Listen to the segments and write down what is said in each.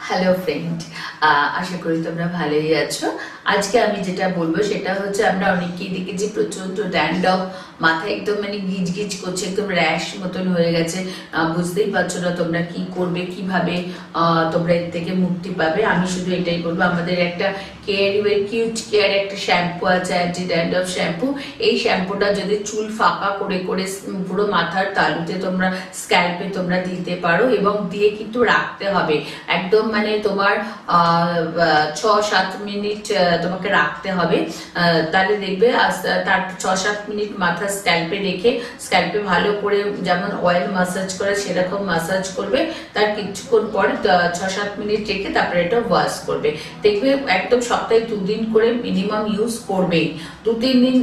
Hello friend, আশা করি তোমরা ভালোই আছো। আজকে আমি যেটা বলবো সেটা হচ্ছে, আমরা অনেকেই দেখেছি প্রচন্ড ড্যান্ড্রফ, মাথায় একদম মানে গিজ গিজ করছে, একদম র্যাশ মতন হয়ে গেছে। বুঝতেই পারছো না তোমরা কি করবে, কিভাবে তোমরা এর থেকে মুক্তি পাবে। আমি শুধু এটাই বলবো, আমাদের একটা কিউট কেয়ার একটা শ্যাম্পু আছে, অ্যান্টি ড্যান্ড্রফ শ্যাম্পু। এই শ্যাম্পুটা যদি চুল ফাঁকা করে করে পুরো মাথার তালুতে তোমরা স্ক্যাল্পে তোমরা দিতে পারো, এবং দিয়ে কিন্তু রাখতে হবে একদম, মানে তোমার 6-7 মিনিট তোমাকে রাখতে হবে। তাহলে দেখবে তার 6-7 মিনিট মাথা স্ক্যাল্পে রেখে, স্ক্যাল্পে ভালো করে যেমন অয়েল মাসাজ করে সেরকম মাসাজ করবে। তার কিছুক্ষণ পরে 6-7 মিনিট রেখে তারপরে এটা ওয়াশ করবে। দেখবে একদম সপ্তাহে 2 দিন করে মিনিমাম ইউজ করবে। 2-3 দিন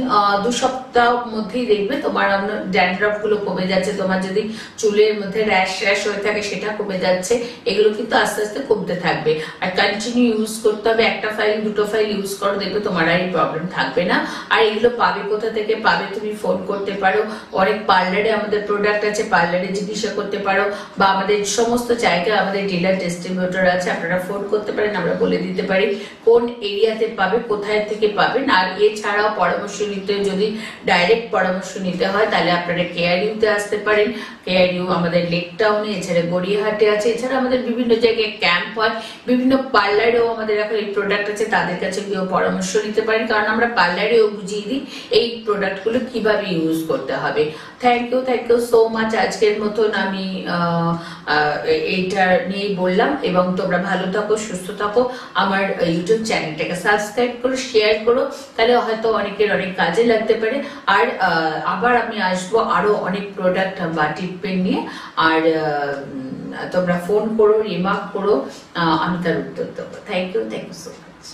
2 সপ্তাহ মধ্যেই দেখবে তোমার ড্যান্ড্রফ গুলো কমে যাচ্ছে। তোমার যদি চুলের মধ্যে র্যাশ হয়ে থাকে সেটা কমে যাচ্ছে। এগুলো কিন্তু আস্তে আস্তে কমতে থাকবে। আর কন্টিনিউ ইউজ করতে হবে। একটা ফাইল 2টো ফাইল ইউজ করো, দেখবে তোমার আর এই প্রবলেম থাকবে না। আর এগুলো পাবে কোথা থেকে পাবে, তুমি ফোন করতে পারো। অনেক পার্লারে আমাদের প্রোডাক্ট আছে, পার্লারে জিজ্ঞাসা করতে পারো, বা আমাদের সমস্ত জায়গায় আমাদের ডিলার ডিস্ট্রিবিউটর আছে, আপনারা ফোন করতে পারেন, আমরা বলে দিতে পারি কোন এরিয়াতে পাবে, কোথায় থেকে পাবেন। আর এছাড়াও পরামর্শ নিতে, যদি ডাইরেক্ট পরামর্শ নিতে হয় তাহলে আপনারা কেআরইউতে আসতে পারেন। কেআরইউ আমাদের লেক টাউনে, এছাড়া গড়িয়াহাটে আছে, এছাড়া আমাদের বিভিন্ন জায়গায় ক্যাম্প হয়, বিভিন্ন পার্লারেও আমাদের এখন এই প্রোডাক্ট আছে, তাদের কাছে গিয়েও পরামর্শ নিতে পারেন, কারণ আমরা পার্লারেও বুঝিয়ে দিই এই প্রোডাক্টগুলো কিভাবে ইউজ করতে হবে। Thank you so much. আজকের মতন আমি এইটা নিয়েই বললাম, এবং তোমরা ভালো থাকো, সুস্থ থাকো। আমার ইউটিউব চ্যানেলটাকে সাবস্ক্রাইব করো, শেয়ার করো, তাহলে হয়তো অনেকের অনেক কাজে লাগতে পারে। আর আবার আমি আসবো আরো অনেক প্রোডাক্ট বা ট্রিটমেন্ট নিয়ে। আর তোমরা ফোন করো, রিমার্ক করো, আমি তার উত্তর দেবো। Thank you so much.